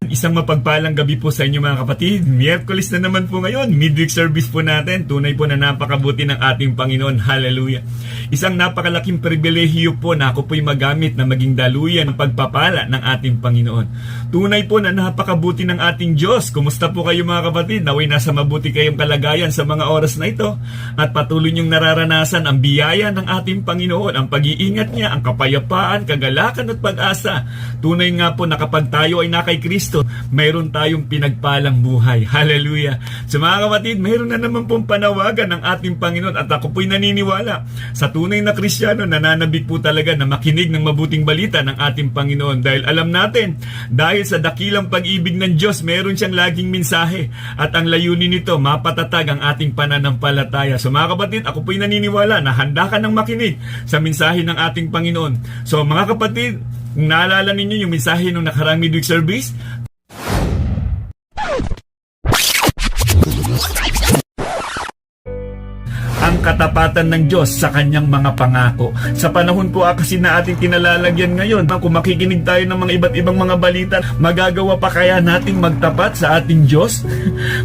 Isang mapagpalang gabi po sa inyo mga kapatid. Miyerkules na naman po ngayon. Midweek service po natin. Tunay po na napakabuti ng ating Panginoon. Hallelujah. Isang napakalaking pribilehiyo po na ako po'y magamit na maging daluyan ng pagpapala ng ating Panginoon. Tunay po na napakabuti ng ating Diyos. Kumusta po kayo mga kapatid? Naway nasa mabuti kayong kalagayan sa mga oras na ito. At patuloy niyong nararanasan ang biyaya ng ating Panginoon, ang pag-iingat niya, ang kapayapaan, kagalakan at pag-asa. Tunay nga po na kapag tayo ay nakay Kristo, mayroon tayong pinagpalang buhay. Hallelujah. So mga kapatid, mayroon na naman pong panawagan ng ating Panginoon at ako po'y naniniwala sa tunay na Kristiyano, nananabik po talaga na makinig ng mabuting balita ng ating Panginoon dahil alam natin, dahil sa dakilang pag-ibig ng Diyos, mayroon siyang laging mensahe at ang layunin nito, mapatatag ang ating pananampalataya. So mga kapatid, ako po'y naniniwala na handa ka ng makinig sa mensahe ng ating Panginoon. So mga kapatid, kung naalala ninyo yung mensahe nung nakarang midweek service, ang katapatan ng Diyos sa kanyang mga pangako. Sa panahon po kasi na ating kinalalagyan ngayon, kung makikinig tayo ng mga iba't ibang mga balita, magagawa pa kaya nating magtapat sa ating Diyos?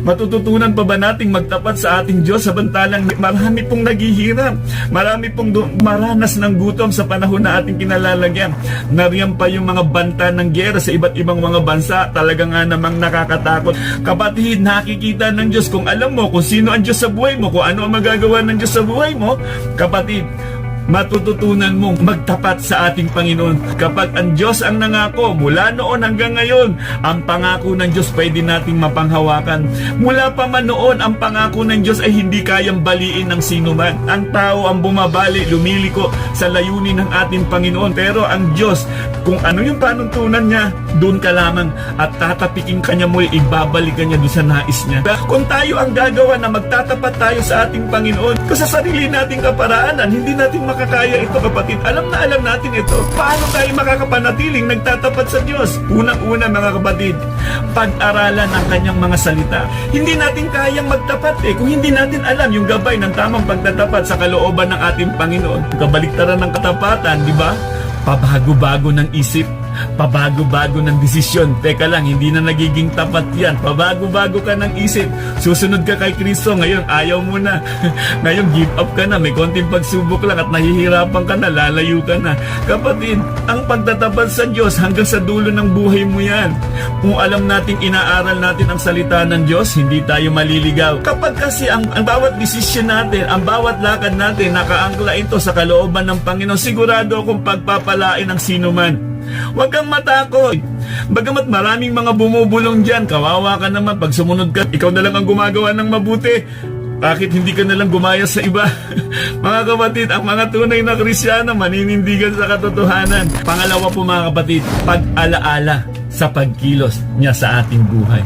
Matututunan pa ba nating magtapat sa ating Diyos samantalang marami pong naghihirap, marami pong maranas ng gutom sa panahon na ating kinalalagyan? Nariyan pa yung mga banta ng giyera sa iba't ibang mga bansa, talaga nga namang nakakatakot. Kapatid, nakikita ng Diyos kung alam mo kung sino ang Diyos sa buhay mo, kung ano ang magagawa ng Diyos sa buhay mo, kapatid, matututunan mong magtapat sa ating Panginoon. Kapag ang Diyos ang nangako mula noon hanggang ngayon, ang pangako ng Diyos pwede nating mapanghawakan. Mula pa man noon, ang pangako ng Diyos ay hindi kayang baliin ng sino man. Ang tao ang bumabali, lumiliko sa layunin ng ating Panginoon. Pero ang Diyos, kung ano yung panuntunan niya, doon ka lamang at tatapikin ka niya mo, ibabalik ka niya doon sa nais niya. Kung tayo ang gagawa na magtatapat tayo sa ating Panginoon, kung sa sarili nating kaparaanan, hindi natin makakaya ito kapatid. Alam na alam natin ito. Paano tayo makakapanatiling nagtatapat sa Diyos? Unang-una mga kapatid, pag-aralan ang kanyang mga salita. Hindi natin kayang magtapat kung hindi natin alam yung gabay ng tamang pagtatapat sa kalooban ng ating Panginoon. Kabaliktaran ng katapatan, di ba? Pabago-bago ng isip, pabago-bago ng desisyon. Teka lang, hindi na nagiging tapat yan. Pabago-bago ka ng isip. Susunod ka kay Kristo, ngayon ayaw mo na. Ngayon give up ka na, may konting pagsubok lang at nahihirapan ka na, lalayo ka na. Kapatid, ang pagtatapat sa Diyos hanggang sa dulo ng buhay mo yan. Kung alam nating inaaral natin ang salita ng Diyos, hindi tayo maliligaw. Kapag kasi ang bawat desisyon natin, ang bawat lakad natin, nakaangkla ito sa kalooban ng Panginoon, sigurado akong pagpapalain ng sino man. Huwag kang matakot. Bagamat maraming mga bumubulong dyan, kawawa ka naman pag sumunod ka, ikaw na lang ang gumagawa ng mabuti. Bakit hindi ka nalang gumaya sa iba? Mga kapatid, ang mga tunay na Kristiyano maninindigan sa katotohanan. Pangalawa po mga kapatid, pag-alaala sa pagkilos niya sa ating buhay.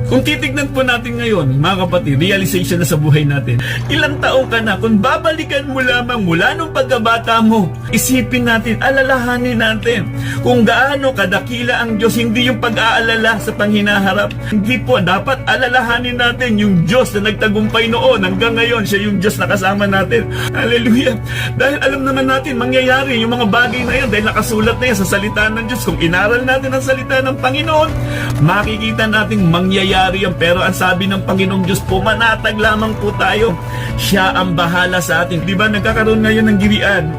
Kung titignan po natin ngayon, mga kapatid, realization na sa buhay natin, ilang taong ka na, kung babalikan mo lamang mula nung pagkabata mo, isipin natin, alalahanin natin kung gaano kadakila ang Diyos, hindi yung pag-aalala sa panghinaharap. Hindi po, dapat alalahanin natin yung Diyos na nagtagumpay noon, hanggang ngayon, siya yung Diyos na kasama natin. Hallelujah! Dahil alam naman natin, mangyayari yung mga bagay na yan, dahil nakasulat na yan sa salita ng Diyos. Kung inaral natin ang salita ng Panginoon, makikita nating mangyayari yan. Pero ang sabi ng Panginoong Diyos po, manatag lamang po tayo. Siya ang bahala sa atin. Di ba nagkakaroon ngayon ng girian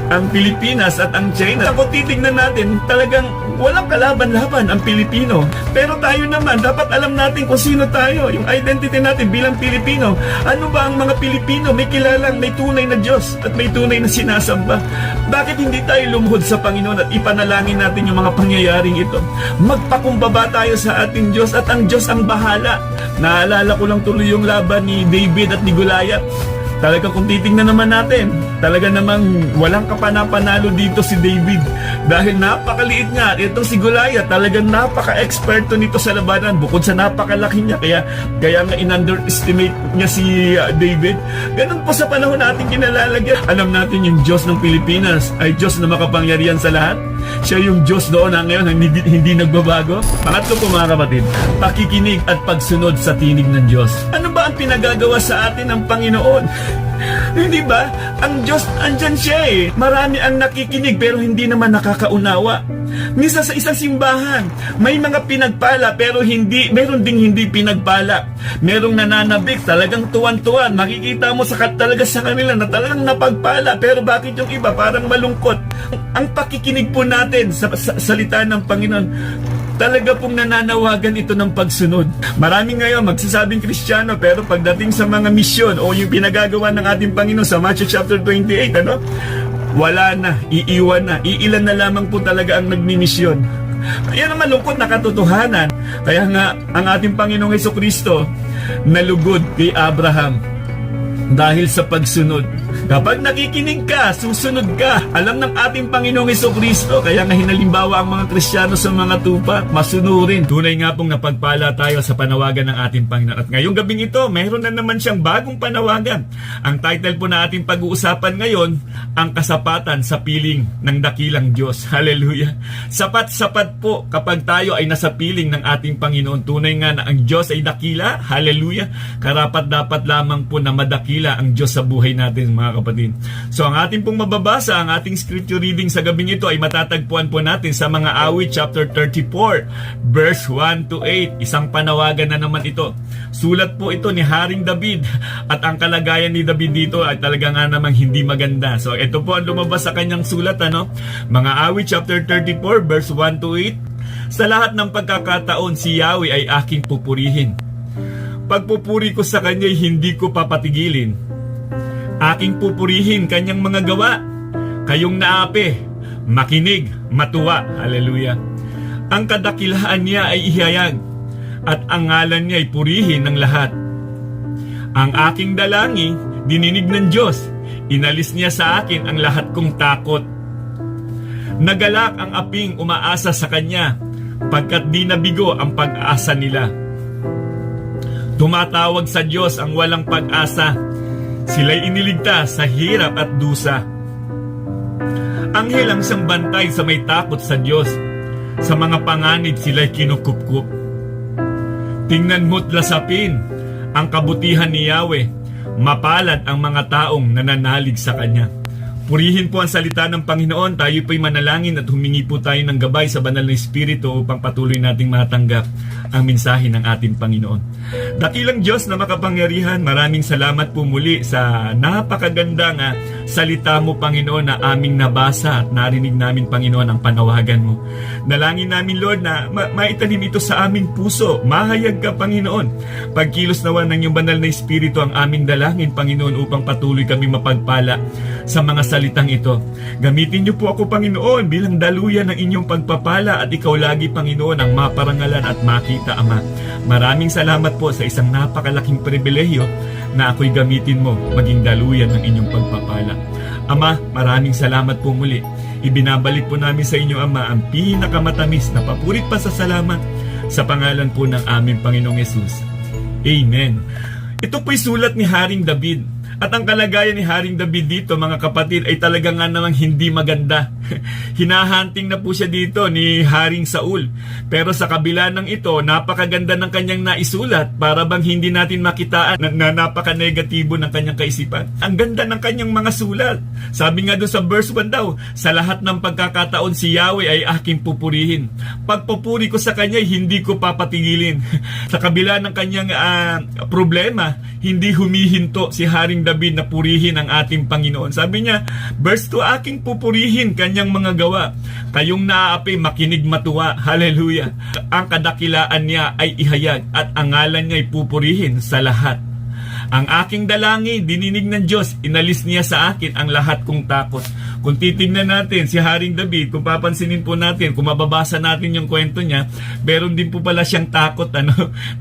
ang Pilipinas at ang China? Kung titignan natin, talagang walang kalaban-laban ang Pilipino. Pero tayo naman, dapat alam natin kung sino tayo. Yung identity natin bilang Pilipino. Ano ba ang mga Pilipino? May kilalang, may tunay na Diyos at may tunay na sinasamba. Bakit hindi tayo lumuhod sa Panginoon at ipanalangin natin yung mga pangyayaring ito? Magpakumbaba tayo sa ating Diyos at ang Diyos ang bahala. Naalala ko lang tuloy yung laban ni David at ni Goliath. Talaga kung titignan naman natin, talaga namang walang kapanapanalo dito si David. Dahil napakaliit nga, itong si Goliath, talagang napaka-eksperto nito sa labanan. Bukod sa napakalaki niya, kaya nga in-underestimate niya si David. Ganun po sa panahon natin kinalalagyan. Alam natin yung Diyos ng Pilipinas ay Diyos na makapangyarihan sa lahat. Siya yung Diyos doon na ngayon hindi nagbabago. Pangatlo po mga kapatid, pakikinig at pagsunod sa tinig ng Diyos. Ano ba ba ang pinagagawa sa atin ng Panginoon? Hindi ba? Ang Diyos, andyan siya eh. Marami ang nakikinig pero hindi naman nakakaunawa. Minsan sa isang simbahan, may mga pinagpala pero meron ding hindi pinagpala. Merong nananabik, talagang tuwan-tuwan. Makikita mo talaga sa kanila na talagang napagpala. Pero bakit yung iba parang malungkot? Ang pakikinig po natin sa salita ng Panginoon, talaga pong nananawagan ito ng pagsunod. Maraming ngayon magsasabing Kristiyano pero pagdating sa mga misyon o yung pinagagawa ng ating Panginoon sa Matthew chapter 28, wala na, iiwan na, iilan na lamang po talaga ang nagmimisyon. Yan ang malungkot na katotohanan. Kaya nga, ang ating Panginoong Hesukristo nalugod kay Abraham dahil sa pagsunod. Kapag nakikinig ka, susunod ka. Alam ng ating Panginoong Hesukristo, kaya nga hinalimbawa ang mga Kristiyano sa mga tupa, masunurin. Tunay nga pong napagpala tayo sa panawagan ng ating Panginoon. At ngayong gabing ito, mayroon na naman siyang bagong panawagan. Ang title po na ating pag-uusapan ngayon, ang kasapatan sa piling ng dakilang Diyos. Hallelujah. Sapat-sapat po kapag tayo ay nasa piling ng ating Panginoon. Tunay nga na ang Diyos ay dakila. Hallelujah. Karapat-dapat lamang po na madakila ang Diyos sa buhay natin, mga kapatid. So ang ating pong mababasa, ang ating scripture reading sa gabing ito ay matatagpuan po natin sa mga awit chapter 34 verse 1 to 8. Isang panawagan na naman ito. Sulat po ito ni Haring David at ang kalagayan ni David dito ay talaga nga namang hindi maganda. So ito po ang lumabas sa kanyang sulat, mga awit chapter 34 verse 1 to 8. Sa lahat ng pagkakataon si Yahweh ay aking pupurihin. Pagpupuri ko sa kanya ay hindi ko papatigilin. Aking pupurihin kanyang mga gawa. Kayong naapi, makinig, matuwa. Hallelujah. Ang kadakilaan niya ay ihayag at ang ngalan niya ay purihin ng lahat. Ang aking dalangin, dininig ng Diyos. Inalis niya sa akin ang lahat kong takot. Nagalak ang aping umaasa sa kanya pagkat di nabigo ang pag-asa nila. Tumatawag sa Diyos ang walang pag-asa. Sila'y iniligtas sa hirap at dusa. Anghel ang siyang bantay sa may takot sa Diyos. Sa mga panganib sila'y kinukupkup. Tingnan mo't lasapin ang kabutihan ni Yahweh. Mapalad ang mga taong nananalig sa Kanya. Purihin po ang salita ng Panginoon. Tayo po'y manalangin at humingi po tayo ng gabay sa banal na Espiritu upang patuloy nating matanggap ang mensahe ng ating Panginoon. Dakilang Diyos na makapangyarihan, maraming salamat po muli sa napakagandang salita mo, Panginoon, na aming nabasa at narinig namin, Panginoon, ang panawagan mo. Dalangin namin, Lord, na maitanim ito sa aming puso. Mahayag ka, Panginoon. Pagkilos nawa ng iyong banal na Espiritu ang aming dalangin, Panginoon, upang patuloy kami mapagpala sa mga salitang ito. Gamitin niyo po ako, Panginoon, bilang daluyan ng inyong pagpapala at ikaw lagi, Panginoon, ang maparangalan at makita, Ama. Maraming salamat po sa isang napakalaking pribilehyo na ako'y gamitin mo maging daluyan ng inyong pagpapala. Ama, maraming salamat po muli. Ibinabalik po namin sa inyo, Ama, ang pinakamatamis na papurit pa sa salamat sa pangalan po ng aming Panginoong Yesus. Amen. Ito po'y sulat ni Haring David. At ang kalagayan ni Haring David dito, mga kapatid, ay talaga nga namang hindi maganda. Hinahunting na po siya dito ni Haring Saul. Pero sa kabila ng ito, napakaganda ng kanyang naisulat para bang hindi natin makitaan na napaka-negatibo ng kanyang kaisipan. Ang ganda ng kanyang mga sulat. Sabi nga doon sa verse 1 daw, sa lahat ng pagkakataon si Yahweh ay aking pupurihin. Pagpupuri ko sa kanya, hindi ko papatigilin. Sa kabila ng kanyang problema, hindi humihinto si Haring David na purihin ang ating Panginoon. Sabi niya, verse 2, aking pupurihin kanyang mga gawa. Kayong naaapi, makinig matuwa. Hallelujah. Ang kadakilaan niya ay ihayag at ang ngalan niya ay pupurihin sa lahat. Ang aking dalangin, dininig ng Diyos, inalis niya sa akin ang lahat kong takot. Kung titignan natin si Haring David, kung papansinin po natin, kung mababasa natin yung kwento niya, meron din po pala siyang takot.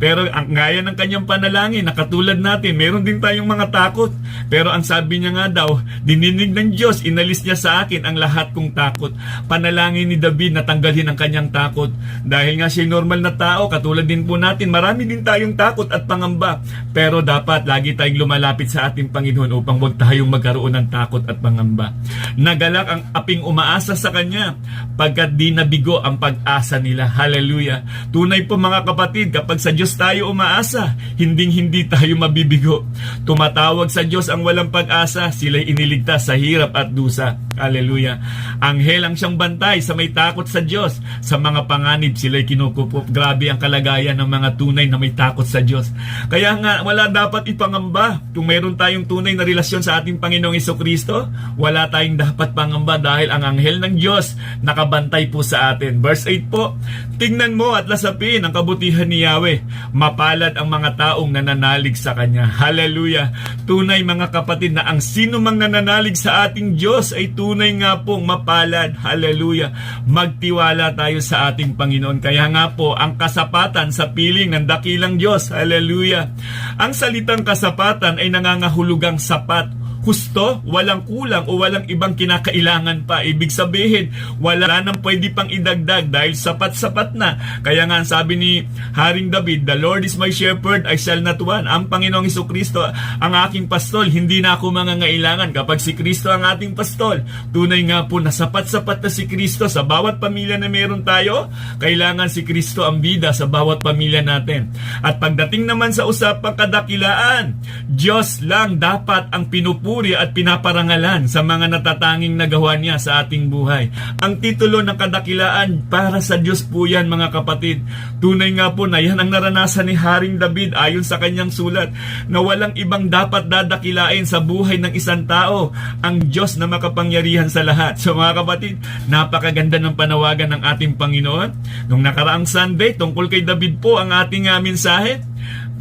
Pero ang gaya ng kanyang panalangin, nakatulad natin, meron din tayong mga takot. Pero ang sabi niya nga daw, dininig ng Diyos, inalis niya sa akin ang lahat kong takot. Panalangin ni David na tanggalin ang kanyang takot. Dahil nga siya normal na tao, katulad din po natin, marami din tayong takot at pangamba. Pero dapat lagi lagi tayong lumalapit sa ating Panginoon upang huwag tayong magkaroon ng takot at pangamba. Nagalak ang aping umaasa sa Kanya pagkat di nabigo ang pag-asa nila. Hallelujah. Tunay po mga kapatid, kapag sa Diyos tayo umaasa, hindi tayo mabibigo. Tumatawag sa Diyos ang walang pag-asa, sila'y iniligtas sa hirap at dusa. Hallelujah. Anghel ang siyang bantay sa may takot sa Diyos. Sa mga panganib, sila'y kinukupop. Grabe ang kalagayan ng mga tunay na may takot sa Diyos. Kaya nga, wala dapat ipangamba. Kung mayroon tayong tunay na relasyon sa ating Panginoong Jesucristo, wala tayong dapat pangamba dahil ang anghel ng Diyos nakabantay po sa atin. Verse 8 po, tingnan mo at lasapin ang kabutihan ni Yahweh. Mapalad ang mga taong nananalig sa Kanya. Hallelujah. Tunay mga kapatid na ang sino mang nananalig sa ating Diyos ay tunay nga pong mapalad. Hallelujah. Magtiwala tayo sa ating Panginoon. Kaya nga po, ang kasapatan sa piling ng dakilang Diyos. Hallelujah. Ang salitang kasapatan ay nangangahulugang sapat, husto, walang kulang o walang ibang kinakailangan pa. Ibig sabihin, wala nang pwede pang idagdag dahil sapat-sapat na. Kaya nga sabi ni Haring David, "The Lord is my shepherd, I shall not want." Ang Panginoong Jesucristo ang aking pastol, hindi na ako mangangailangan. Kapag si Kristo ang ating pastol, tunay nga po na sapat-sapat na si Kristo sa bawat pamilya na meron tayo. Kailangan si Kristo ang bida sa bawat pamilya natin. At pagdating naman sa usapang kadakilaan, Diyos lang dapat ang pinupuri at pinaparangalan sa mga natatanging nagawa niya sa ating buhay. Ang titulo ng kadakilaan para sa Diyos po yan mga kapatid. Tunay nga po na yan ang naranasan ni Haring David ayon sa kanyang sulat na walang ibang dapat dadakilain sa buhay ng isang tao, ang Diyos na makapangyarihan sa lahat. So mga kapatid, napakaganda ng panawagan ng ating Panginoon. Nung nakaraang Sunday, tungkol kay David po ang ating mensahe.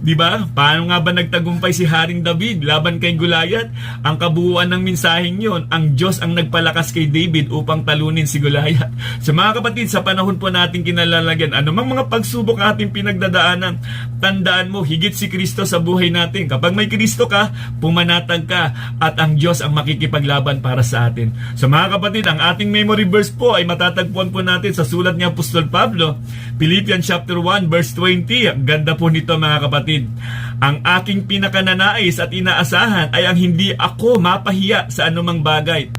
Diba? Paano nga ba nagtagumpay si Haring David laban kay Goliath? Ang kabuuan ng mensaheng yon, ang Diyos ang nagpalakas kay David upang talunin si Goliath. So mga kapatid, sa panahon po natin kinalalagyan, anumang mga pagsubok ating pinagdadaanan, tandaan mo, higit si Kristo sa buhay natin. Kapag may Kristo ka, pumanatag ka at ang Diyos ang makikipaglaban para sa atin. So mga kapatid, ang ating memory verse po ay matatagpuan po natin sa sulat ni Apostol Pablo, Philippians chapter 1 verse 20. Ang ganda po nito mga kapatid. Ang aking pinakananais at inaasahan ay ang hindi ako mapahiya sa anumang bagay,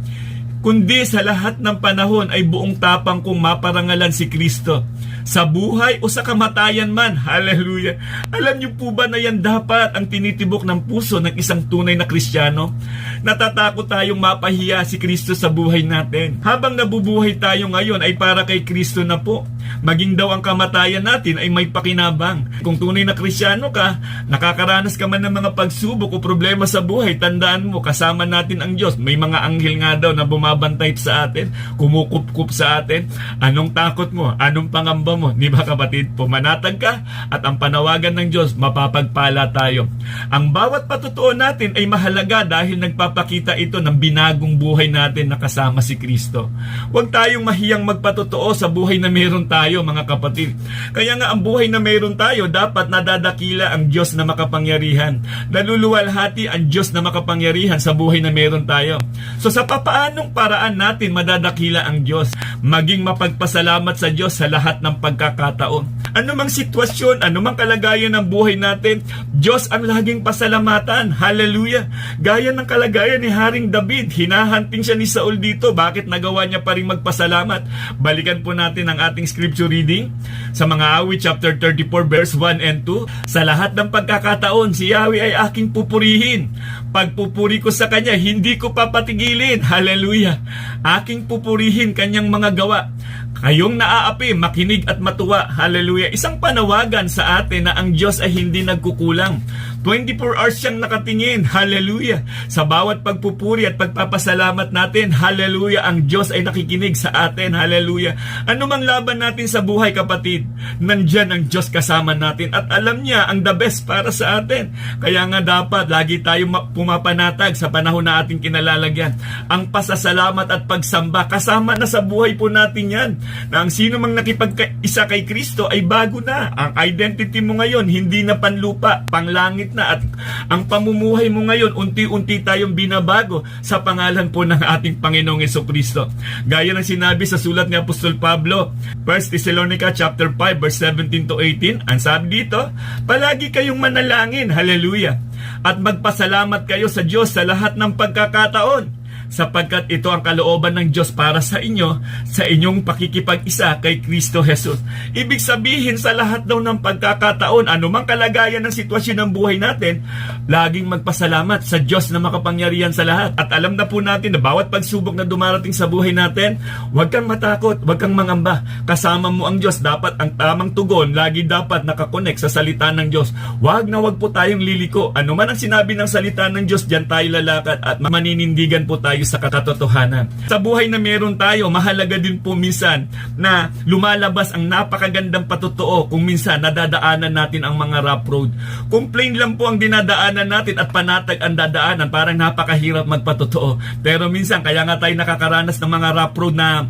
kundi sa lahat ng panahon ay buong tapang kong maparangalan si Kristo, sa buhay o sa kamatayan man. Hallelujah. Alam niyo po ba na yan dapat ang tinitibok ng puso ng isang tunay na Kristiyano? Natatakot tayong mapahiya si Kristo sa buhay natin. Habang nabubuhay tayo ngayon ay para kay Kristo na po. Maging daw ang kamatayan natin ay may pakinabang. Kung tunay na Kristiyano ka, nakakaranas ka man ng mga pagsubok o problema sa buhay, tandaan mo, kasama natin ang Diyos. May mga anghel nga daw na bumabantay sa atin, kumukup-kup sa atin. Anong takot mo? Anong pangamba mo? Di ba kapatid? Pumanatag ka at ang panawagan ng Diyos, mapapagpala tayo. Ang bawat patutuo natin ay mahalaga dahil nagpapakita ito ng binagong buhay natin na kasama si Kristo. Huwag tayong mahiyang magpatutuo sa buhay na meron tayo mga kapatid. Kaya nga ang buhay na meron tayo, dapat nadadakila ang Diyos na makapangyarihan. Naluluwalhati ang Diyos na makapangyarihan sa buhay na meron tayo. So sa papaanong paraan natin madadakila ang Diyos? Maging mapagpasalamat sa Diyos sa lahat ng pagkakataon. Anumang sitwasyon, anumang kalagayan ng buhay natin, Diyos ang laging pasalamatan. Hallelujah. Gaya ng kalagayan ni Haring David, hinahanting siya ni Saul dito. Bakit nagawa niya pa rin magpasalamat? Balikan po natin ang ating scripture reading sa mga Awit chapter 34 verse 1 and 2. Sa lahat ng pagkakataon, si Yahweh ay aking pupurihin. Pagpupuri ko sa Kanya, hindi ko papatigilin. Hallelujah. Aking pupurihin Kanyang mga gawa. Kayong naaapi, makinig at matuwa. Hallelujah. Isang panawagan sa atin na ang Diyos ay hindi nagkukulang. 24 hours siyang nakatingin. Hallelujah. Sa bawat pagpupuri at pagpapasalamat natin, hallelujah, ang Diyos ay nakikinig sa atin. Hallelujah. Ano mang laban natin sa buhay kapatid, nandyan ang Diyos kasama natin at alam niya ang the best para sa atin. Kaya nga dapat lagi tayong pumapanatag sa panahon na ating kinalalagyan. Ang pasasalamat at pagsamba, kasama na sa buhay po natin yan. Na ang sino mang nakipag-isa kay Kristo ay bago na. Ang identity mo ngayon, hindi na panlupa, panglangit na, at ang pamumuhay mo ngayon, unti-unti tayong binabago sa pangalan po ng ating Panginoong Jesucristo. Gaya ng sinabi sa sulat ni Apostol Pablo, 1 Thessalonica chapter 5 verse 17 to 18, ang sabi dito, palagi kayong manalangin, hallelujah, at magpasalamat kayo sa Diyos sa lahat ng pagkakataon, sapagkat ito ang kalooban ng Diyos para sa inyo sa inyong pakikipag-isa kay Kristo Jesus. Ibig sabihin, sa lahat daw ng pagkakataon, anumang kalagayan ng sitwasyon ng buhay natin, laging magpasalamat sa Diyos na makapangyarihan sa lahat. At alam na po natin na bawat pagsubok na dumarating sa buhay natin, huwag kang matakot, huwag kang mangamba. Kasama mo ang Diyos. Dapat ang tamang tugon lagi dapat nakakonek sa salita ng Diyos. Huwag po tayong liliko. Ano man ang sinabi ng salita ng Diyos, diyan tayo lalakad at maninindigan po tayo sa katotohanan. Sa buhay na meron tayo, mahalaga din po minsan na lumalabas ang napakagandang patotoo kung minsan nadadaanan natin ang mga rough road. Kung plain lang po ang dinadaanan natin at panatag ang dadaanan, parang napakahirap magpatotoo. Pero minsan, kaya nga tayo nakakaranas ng mga rough road na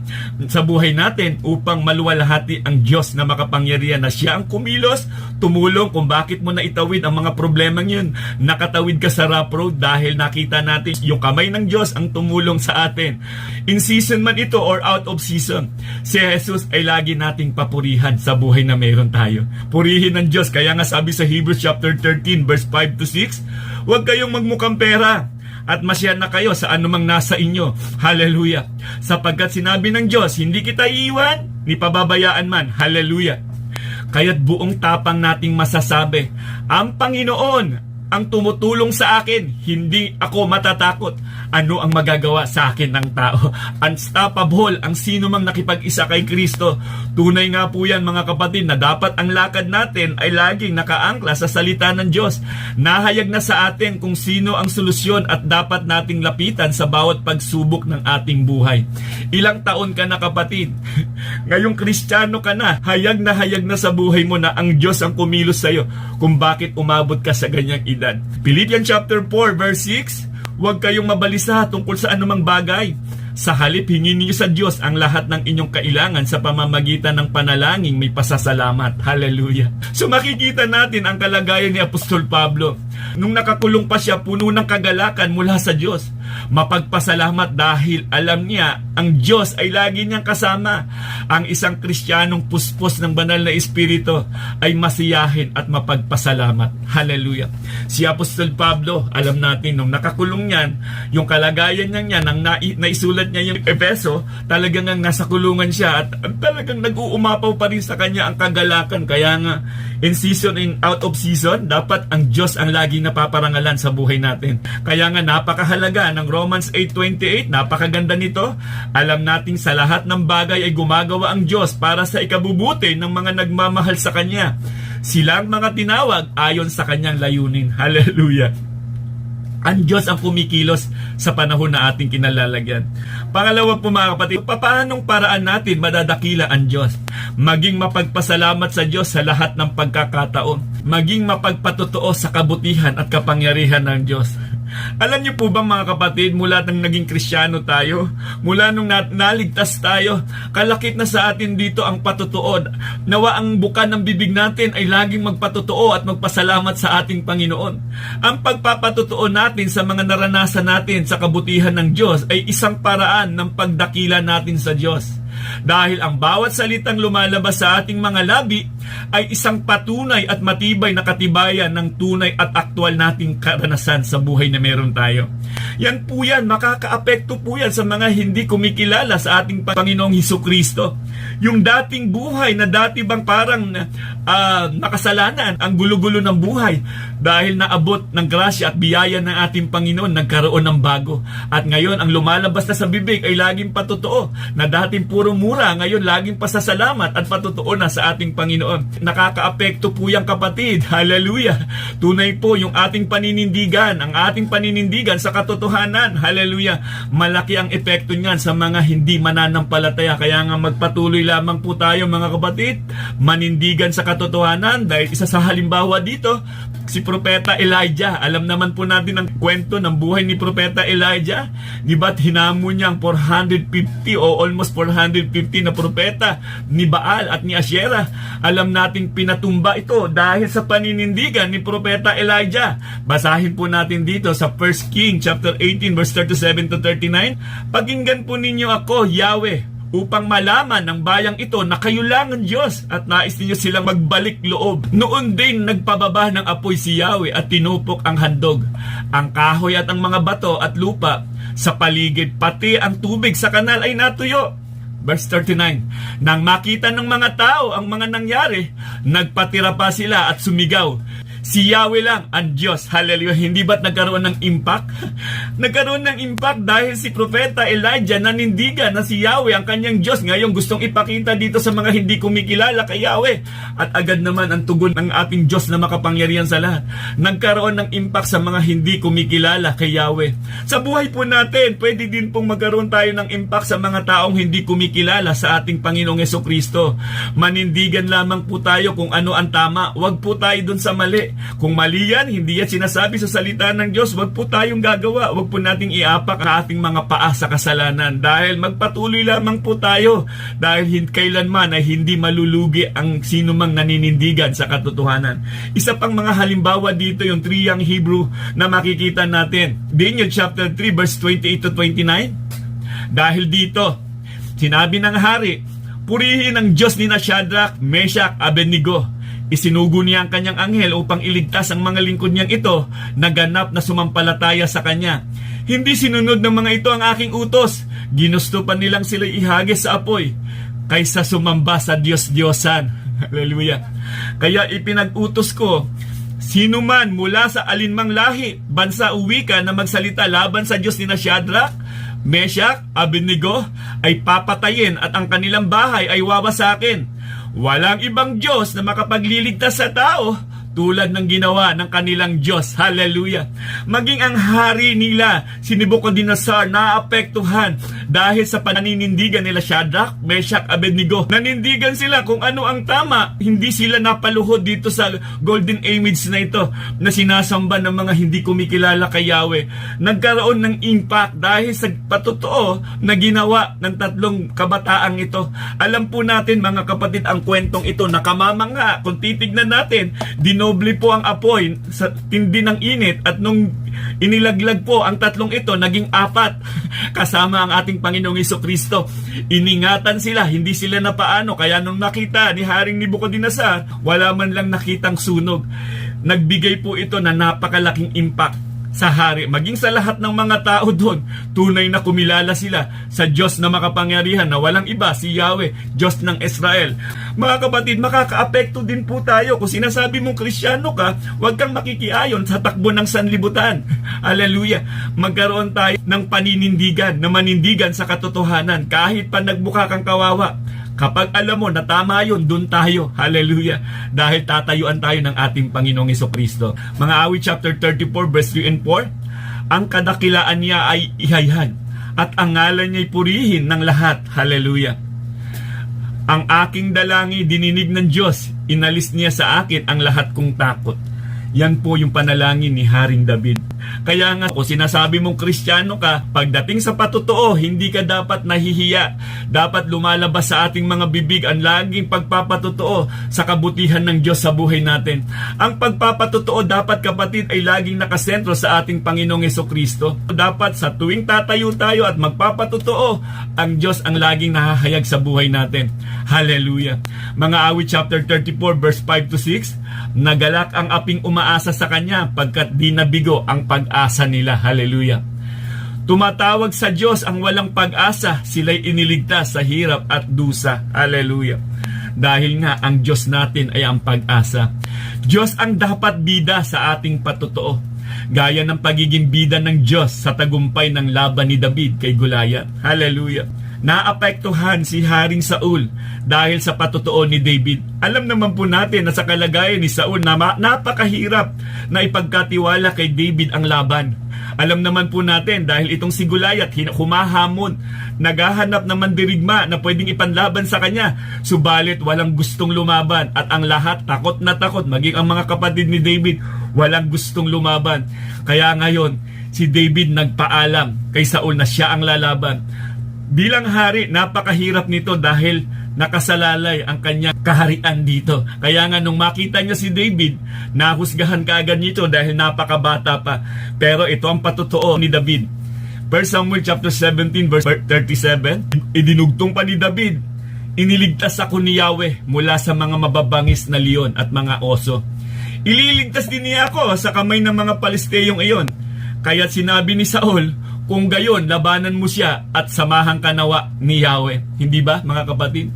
sa buhay natin upang maluwalhati ang Diyos na makapangyarihan, na siya ang kumilos, tumulong kung bakit mo na itawid ang mga problemang yun. Nakatawid ka sa rough road dahil nakita natin yung kamay ng Diyos ang tumulong sa atin. In season man ito or out of season, si Jesus ay lagi nating papurihan sa buhay na meron tayo. Purihin ng Diyos. Kaya nga sabi sa Hebrews chapter 13 verse 5 to 6, huwag kayong magmukhang pera at masya na kayo sa anumang nasa inyo. Hallelujah. Sapagkat sinabi ng Diyos, hindi kita iiwan, ni pababayaan man. Hallelujah. Kaya't buong tapang nating masasabi, ang Panginoon ang tumutulong sa akin, hindi ako matatakot. Ano ang magagawa sa akin ng tao? Unstoppable ang sino mang nakipag-isa kay Kristo. Tunay nga po yan mga kapatid, na dapat ang lakad natin ay laging nakaangkla sa salita ng Diyos. Nahayag na sa atin kung sino ang solusyon at dapat nating lapitan sa bawat pagsubok ng ating buhay. Ilang taon ka na kapatid? Ngayong Kristiyano ka na, hayag na sa buhay mo na ang Diyos ang kumilos sa'yo kung bakit umabot ka sa ganyang edad. Philippians chapter 4 verse 6, huwag kayong mabalisa tungkol sa anumang bagay. Sa halip, hingin niyo sa Diyos ang lahat ng inyong kailangan sa pamamagitan ng panalangin may pasasalamat. Hallelujah. So makikita natin ang kalagayan ni Apostol Pablo. Nung nakakulong pa siya, puno ng kagalakan mula sa Diyos. Mapagpasalamat dahil alam niya ang Diyos ay lagi niyang kasama. Ang isang Kristiyanong puspos ng banal na Espiritu ay masiyahin at mapagpasalamat. Hallelujah. Si Apostol Pablo, alam natin, nung nakakulong niyan, yung kalagayan niya nang naisulat niya yung Efeso, talagang nasa kulungan siya at talagang nag-uumapaw pa rin sa kanya ang kagalakan. Kaya nga, in season and out of season, dapat ang Diyos ang laging napaparangalan sa buhay natin. Kaya nga napakahalaga ng Romans 8:28, napakaganda nito. Alam nating sa lahat ng bagay ay gumagawa ang Diyos para sa ikabubuti ng mga nagmamahal sa Kanya. Silang mga tinawag ayon sa Kanyang layunin. Hallelujah. Ang Diyos ang kumikilos sa panahon na ating kinalalagyan. Pangalawa po mga kapatid, paanong paraan natin madadakila ang Diyos? Maging mapagpasalamat sa Diyos sa lahat ng pagkakataon. Maging mapagpatotoo sa kabutihan at kapangyarihan ng Diyos. Alam niyo po ba mga kapatid, mula nang naging Kristiyano tayo, mula nung naligtas tayo, kalakip na sa atin dito ang patotoo. Nawa ang buka ng bibig natin ay laging magpatotoo at magpasalamat sa ating Panginoon. Ang pagpapatotoo natin sa mga naranasan natin sa kabutihan ng Diyos ay isang paraan ng pagdakila natin sa Diyos. Dahil ang bawat salitang lumalabas sa ating mga labi ay isang patunay at matibay na katibayan ng tunay at aktwal nating karanasan sa buhay na meron tayo. Yan po yan, makakaapekto po yan sa mga hindi kumikilala sa ating Panginoong Hesukristo. Yung dating buhay na dati bang parang nakasalanan, ang gulo-gulo ng buhay, dahil naabot ng grasya at biyaya ng ating Panginoon, nagkaroon ng bago. At ngayon, ang lumalabas na sa bibig ay laging patotoo, na dating puro mura, ngayon laging pasasalamat at patotoo na sa ating Panginoon. Nakakaapekto po yan kapatid. Hallelujah. Tunay po yung ating paninindigan, ang ating paninindigan sa katotohanan. Hallelujah. Malaki ang epekto niyan sa mga hindi mananampalataya. Kaya nga magpatuloy lamang po tayo mga kapatid, manindigan sa katotohanan, dahil isa sa halimbawa dito, si Propeta Elijah. Alam naman po natin ang kwento ng buhay ni Propeta Elijah. Di ba't hinamon niya ang 450 o almost 450 na propeta ni Baal at ni Asherah. Alam nating pinatumba ito dahil sa paninindigan ni Propeta Elijah. Basahin po natin dito sa 1 King chapter 18 verse 37 to 39. Pakinggan po ninyo ako, Yahweh, upang malaman ng bayang ito na kayo lang ang Diyos at nais ninyo silang magbalik loob. Noon din nagpababa ng apoy si Yahweh at tinupok ang handog, ang kahoy at ang mga bato at lupa sa paligid, pati ang tubig sa kanal ay natuyo. Verse 39, nang makita ng mga tao ang mga nangyari, nagpatira pa sila at sumigaw, si Yahweh lang ang Diyos. Hallelujah. Hindi ba't nagkaroon ng impact? Nagkaroon ng impact dahil si Propeta Elijah nanindigan na si Yahweh ang kanyang Diyos. Ngayon gustong ipakita dito sa mga hindi kumikilala kay Yahweh. At agad naman ang tugon ng ating Diyos na makapangyarihan sa lahat. Nagkaroon ng impact sa mga hindi kumikilala kay Yahweh. Sa buhay po natin, pwede din pong magkaroon tayo ng impact sa mga taong hindi kumikilala sa ating Panginoong Hesukristo. Manindigan lamang po tayo kung ano ang tama. Huwag po tayo dun sa mali. Kung mali yan, hindi yan sinasabi sa salita ng Diyos, wag po tayong gagawa. Wag po nating iapak ang ating mga paa sa kasalanan dahil magpatuloy lamang po tayo dahil kailanman ay hindi malulugi ang sinumang naninindigan sa katotohanan. Isa pang mga halimbawa dito yung triyang Hebrew na makikita natin. Daniel chapter 3 verse 28 to 29. Dahil dito, sinabi ng hari, purihin ang Diyos ni Shadrach, Meshach, Abednego. Isinugo niya ang kanyang anghel upang iligtas ang mga lingkod niyang ito na ganap na sumampalataya sa kanya. Hindi sinunod ng mga ito ang aking utos. Ginusto pa nilang sila ihagis sa apoy kaysa sumamba sa Diyos-Diyosan. Hallelujah. Kaya ipinag-utos ko, sino man mula sa alinmang lahi, bansa o wika na magsalita laban sa Diyos ni Shadrach, Meshach, Abednego ay papatayin at ang kanilang bahay ay wawasakin. Walang ibang Diyos na makapagliligtas sa tao tulad ng ginawa ng kanilang Diyos. Hallelujah. Maging ang hari nila, si Nebuchadnezzar, naapektuhan dahil sa paninindigan nila Shadrach, Meshach, Abednego. Nanindigan sila kung ano ang tama. Hindi sila napaluhod dito sa golden image na ito na sinasamba ng mga hindi kumikilala kay Yahweh. Nagkaroon ng impact dahil sa patotoo na ginawa ng tatlong kabataang ito. Alam po natin mga kapatid ang kwentong ito, nakamamanga. Kung titignan natin, dinoble po ang apoy sa tindi ng init at nung inilaglag po ang tatlong ito, naging 4 kasama ang ating Panginoong Hesukristo. Iningatan sila, hindi sila napaano. Kaya nung nakita ni Haring Nebuchadnezzar, wala man lang nakitang sunog. Nagbigay po ito na napakalaking impact sa hari, maging sa lahat ng mga tao doon. Tunay na kumilala sila sa Diyos na makapangyarihan na walang iba, si Yahweh, Diyos ng Israel. Mga kapatid, makakaapekto din po tayo. Kung sinasabi mong Kristiyano ka, huwag kang makikiayon sa takbo ng sanlibutan. Hallelujah. Magkaroon tayo ng paninindigan, na manindigan sa katotohanan kahit pa nagmukha kang kawawa. Kapag alam mo na tama yun, dun tayo. Hallelujah. Dahil tatayuan tayo ng ating Panginoong Hesukristo. Mga Awit chapter 34 verse 3 and 4. Ang kadakilaan niya ay ihayhan at ang ngalan niya'y purihin ng lahat. Hallelujah. Ang aking dalangi dininig ng Diyos. Inalis niya sa akin ang lahat kong takot. Yan po yung panalangin ni Haring David. Kaya nga, kung sinasabi mong Kristiyano ka, pagdating sa patotoo, hindi ka dapat nahihiya. Dapat lumalabas sa ating mga bibig ang laging pagpapatotoo sa kabutihan ng Diyos sa buhay natin. Ang pagpapatotoo dapat, kapatid, ay laging nakasentro sa ating Panginoong Hesukristo. Dapat sa tuwing tatayo tayo at magpapatotoo, ang Diyos ang laging nahahayag sa buhay natin. Hallelujah. Mga Awit chapter 34 verse 5 to 6, nagalak ang aping umaasa sa kanya pagkat di nabigo ang pag-asa nila. Hallelujah. Tumatawag sa Diyos ang walang pag-asa, sila'y iniligtas sa hirap at dusa. Hallelujah. Dahil nga ang Diyos natin ay ang pag-asa. Diyos ang dapat bida sa ating patotoo. Gaya ng pagiging bida ng Diyos sa tagumpay ng laban ni David kay Goliath. Hallelujah. Naapektuhan si Haring Saul dahil sa patotoo ni David. Alam naman po natin na sa kalagayan ni Saul na napakahirap na ipagkatiwala kay David ang laban. Alam naman po natin dahil itong si Goliath humahamon, naghahanap ng mandirigma na pwedeng ipanlaban sa kanya. Subalit walang gustong lumaban at ang lahat takot na takot, maging ang mga kapatid ni David walang gustong lumaban. Kaya ngayon si David nagpaalam kay Saul na siya ang lalaban. Bilang hari, napakahirap nito dahil nakasalalay ang kanyang kaharian dito. Kaya nga nung makita niya si David, nahusgahan kaagad nito dahil napakabata pa. Pero ito ang patotoo ni David. 1 Samuel chapter 17 verse 37, idinugtong pa ni David, iniligtas ako ni Yahweh mula sa mga mababangis na leon at mga oso. Ililigtas din niya ako sa kamay ng mga Palesteyong iyon. Kaya't sinabi ni Saul, kung gayon, labanan mo siya at samahan ka nawa ni Yahweh. Hindi ba, mga kapatid?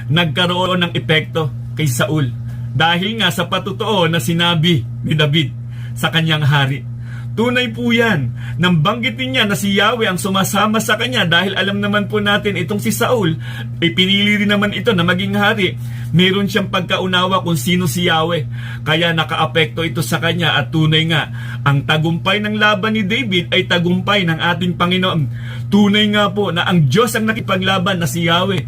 Nagkaroon ng epekto kay Saul dahil nga sa patotoo na sinabi ni David sa kanyang hari. Tunay po yan. Nang banggitin niya na si Yahweh ang sumasama sa kanya dahil alam naman po natin itong si Saul, ay pinili rin naman ito na maging hari. Meron siyang pagkaunawa kung sino si Yahweh. Kaya nakaapekto ito sa kanya at tunay nga, ang tagumpay ng laban ni David ay tagumpay ng ating Panginoon. Tunay nga po na ang Diyos ang nakipaglaban na si Yahweh.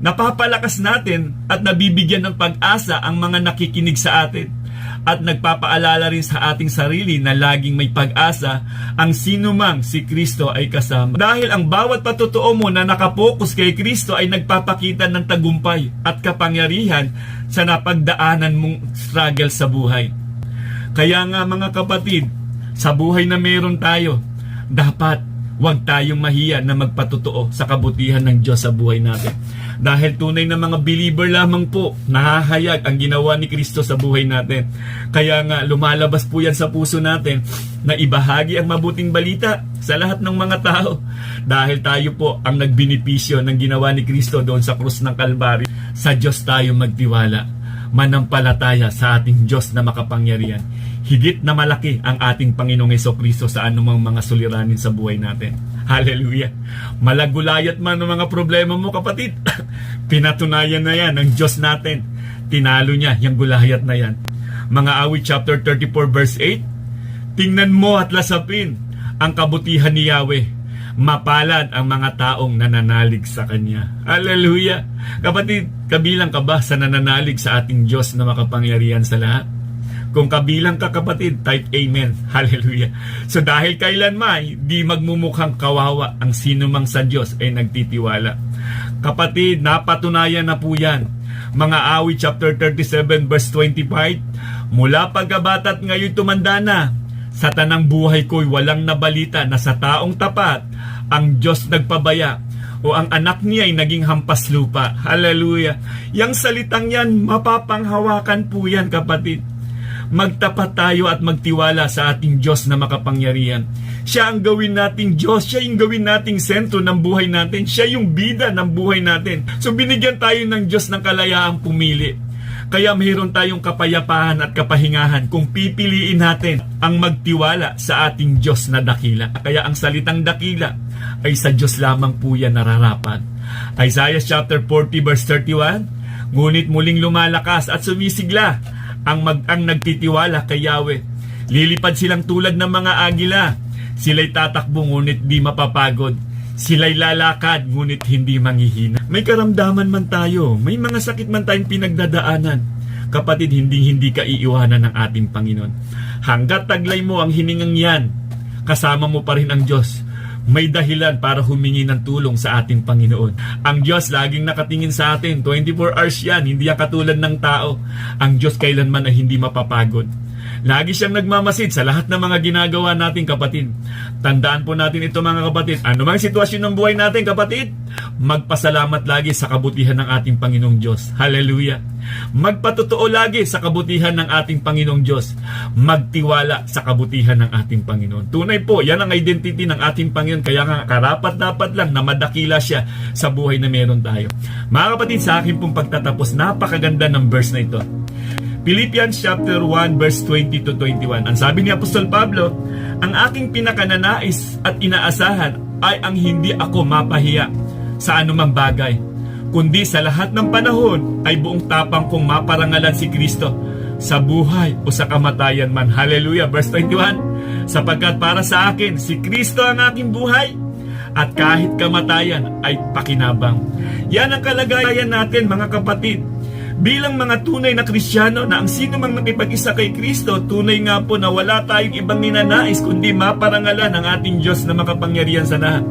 Napapalakas natin at nabibigyan ng pag-asa ang mga nakikinig sa atin. At nagpapaalala rin sa ating sarili na laging may pag-asa ang sinumang si Kristo ay kasama. Dahil ang bawat patotoo mo na nakapokus kay Kristo ay nagpapakita ng tagumpay at kapangyarihan sa napagdaanan mong struggle sa buhay. Kaya nga mga kapatid, sa buhay na meron tayo, dapat huwag tayong mahiya na magpatotoo sa kabutihan ng Diyos sa buhay natin. Dahil tunay na mga believer lamang po, nahahayag ang ginawa ni Kristo sa buhay natin. Kaya nga lumalabas po yan sa puso natin na ibahagi ang mabuting balita sa lahat ng mga tao. Dahil tayo po ang nagbinipisyo ng ginawa ni Kristo doon sa krus ng Kalbaryo. Sa Diyos tayo magtiwala, manampalataya sa ating Diyos na makapangyarihan. Higit na malaki ang ating Panginoong Hesukristo sa anumang mga suliranin sa buhay natin. Hallelujah! Malagulayat man ang mga problema mo, kapatid. Pinatunayan na yan ng Diyos natin. Tinalo niya yung gulayat na yan. Mga Awit chapter 34 verse 8, tingnan mo at lasapin ang kabutihan ni Yahweh. Mapalad ang mga taong nananalig sa Kanya. Hallelujah! Kapatid, kabilang ka ba sa nananalig sa ating Diyos na makapangyarihan sa lahat? Kung kabilang ka, kapatid, type Amen. Hallelujah. So dahil kailanman di magmumukhang kawawa ang sinumang sa Diyos ay nagtitiwala. Kapatid, napatunayan na po yan. Mga Awit chapter 37 verse 25, mula pagkabata't ngayon tumanda na, sa tanang buhay ko'y walang nabalita na sa taong tapat ang Diyos nagpabaya o ang anak niya ay naging hampas lupa. Hallelujah. Yang salitang yan, mapapanghawakan po yan, kapatid. Magtapat tayo at magtiwala sa ating Diyos na makapangyarihan. Siya ang gawin nating Diyos. Siya yung gawin nating sentro ng buhay natin. Siya yung bida ng buhay natin. So binigyan tayo ng Diyos ng kalayaang pumili. Kaya mayroon tayong kapayapaan at kapahingahan kung pipiliin natin ang magtiwala sa ating Diyos na dakila. Kaya ang salitang dakila ay sa Diyos lamang po yan nararapat. Isaiah chapter 40 verse 31, ngunit muling lumalakas at sumisigla ang nagtitiwala kay Yahweh. Lilipad silang tulad ng mga agila. Sila'y tatakbo ngunit di mapapagod. Sila'y lalakad ngunit hindi manghihina. May karamdaman man tayo, may mga sakit man tayong pinagdadaanan. Kapatid, hindi ka iiwanan ng ating Panginoon. Hanggat taglay mo ang hiningang yan, kasama mo pa rin ang Diyos. May dahilan para humingi ng tulong sa ating Panginoon. Ang Diyos laging nakatingin sa atin. 24 hours yan. Hindi yan katulad ng tao. Ang Diyos kailanman ay hindi mapapagod. Lagi siyang nagmamasid sa lahat ng mga ginagawa natin, kapatid. Tandaan po natin ito, mga kapatid. Ano mang sitwasyon ng buhay natin, kapatid, magpasalamat lagi sa kabutihan ng ating Panginoong Diyos. Hallelujah! Magpatotoo lagi sa kabutihan ng ating Panginoong Diyos. Magtiwala sa kabutihan ng ating Panginoon. Tunay po, yan ang identity ng ating Panginoon. Kaya nga, karapat-dapat lang na madakila siya sa buhay na meron tayo. Mga kapatid, sa akin pong pagtatapos, napakaganda ng verse na ito. Philippians chapter 1 verse 20 to 21. Ang sabi ni Apostol Pablo, ang aking pinakananais at inaasahan ay ang hindi ako mapahiya sa anumang bagay, kundi sa lahat ng panahon ay buong tapang kong maparangalan si Kristo sa buhay o sa kamatayan man. Hallelujah. Verse 21, sapagkat para sa akin si Kristo ang aking buhay at kahit kamatayan ay pakinabang. Yan ang kalagayan natin, mga kapatid. Bilang mga tunay na Kristiyano na ang sino mang nakipag-isa kay Kristo, tunay nga po na wala tayong ibang ninanais kundi maparangalan ang ating Diyos na makapangyarihan sa lahat.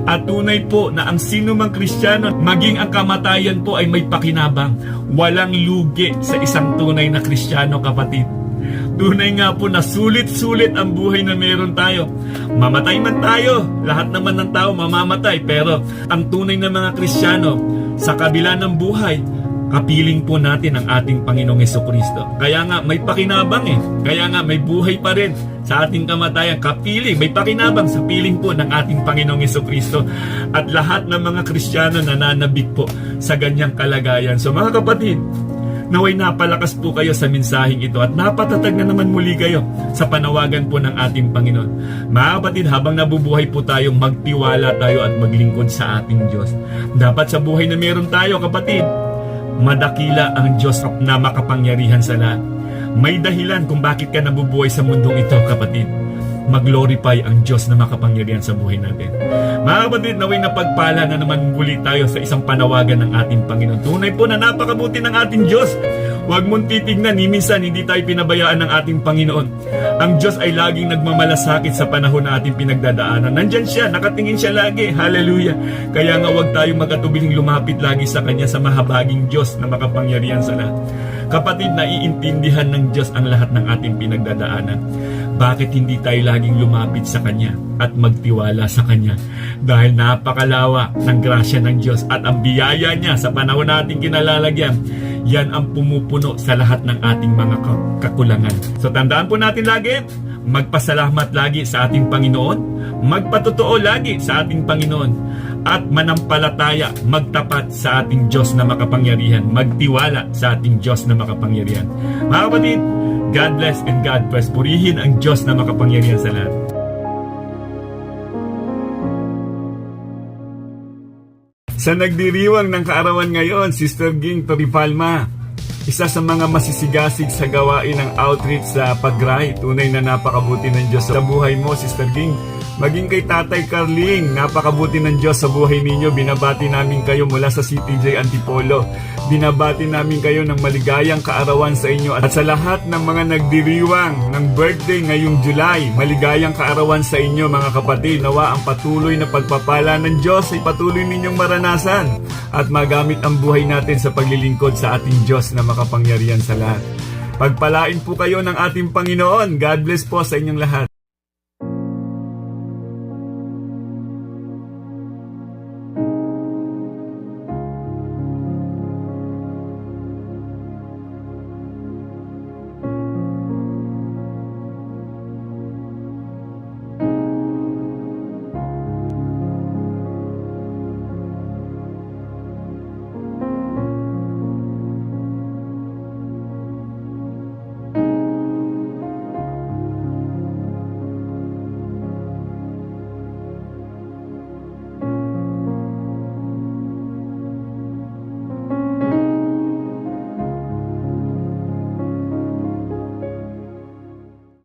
At tunay po na ang sino mang Kristiyano, maging ang kamatayan po ay may pakinabang. Walang lugi sa isang tunay na Kristiyano, kapatid. Tunay nga po na sulit-sulit ang buhay na meron tayo. Mamatay man tayo, lahat naman ng tao mamamatay, pero ang tunay na mga Kristiyano, sa kabila ng buhay, kapiling po natin ang ating Panginoong Hesukristo. Kaya nga may pakinabang kaya nga may buhay pa rin sa ating kamatayan. Kapiling, may pakinabang sa piling po ng ating Panginoong Hesukristo. At lahat ng mga Kristiyano nananabik po sa ganyang kalagayan. So mga kapatid, naway napalakas po kayo sa mensaheng ito at napatatag na naman muli kayo sa panawagan po ng ating Panginoon. Mga kapatid, habang nabubuhay po tayong magtiwala tayo at maglingkod sa ating Diyos. Dapat sa buhay na meron tayo, kapatid, madakila ang Diyos na makapangyarihan sa lahat. May dahilan kung bakit ka nabubuhay sa mundong ito, kapatid. Mag-glorify ang Diyos na makapangyarihan sa buhay natin. Mga kapatid, naway napagpala na naman muli tayo sa isang panawagan ng ating Panginoon. Tunay po na napakabuti ng ating Diyos. Huwag mong titignan, ni minsan hindi tayo pinabayaan ng ating Panginoon. Ang Diyos ay laging nagmamalasakit sa panahon na ating pinagdadaanan. Nandyan siya, nakatingin siya lagi. Hallelujah! Kaya nga huwag tayong magatubiling lumapit lagi sa Kanya, sa mahabaging Diyos na makapangyarihan sa lahat. Kapatid, naiintindihan ng Diyos ang lahat ng ating pinagdadaanan. Bakit hindi tayo laging lumapit sa Kanya at magtiwala sa Kanya? Dahil napakalawak ng grasya ng Diyos at ang biyaya niya sa panahon nating kinalalagyan, yan ang pumupuno sa lahat ng ating mga kakulangan. So tandaan po natin lagi, magpasalamat lagi sa ating Panginoon, magpatotoo lagi sa ating Panginoon, at manampalataya, magtapat sa ating Diyos na makapangyarihan, magtiwala sa ating Diyos na makapangyarihan. Mga kapatid, God bless and God bless. Purihin ang Diyos na makapangyarihan sa lahat. Sa nagdiriwang ng kaarawan ngayon, Sister Ging Toripalma, isa sa mga masisigasig sa gawain ng outreach sa Pagray. Tunay na napakabuti ng Diyos sa buhay mo, Sister Ging. Maging kay Tatay Carling, napakabuti ng Diyos sa buhay ninyo. Binabati namin kayo mula sa CTJ Antipolo. Binabati namin kayo ng maligayang kaarawan sa inyo. At sa lahat ng mga nagdiriwang ng birthday ngayong July, maligayang kaarawan sa inyo, mga kapatid. Nawa ang patuloy na pagpapala ng Diyos ay patuloy ninyong maranasan at magamit ang buhay natin sa paglilingkod sa ating Diyos na makapangyarihan sa lahat. Pagpalain po kayo ng ating Panginoon. God bless po sa inyong lahat.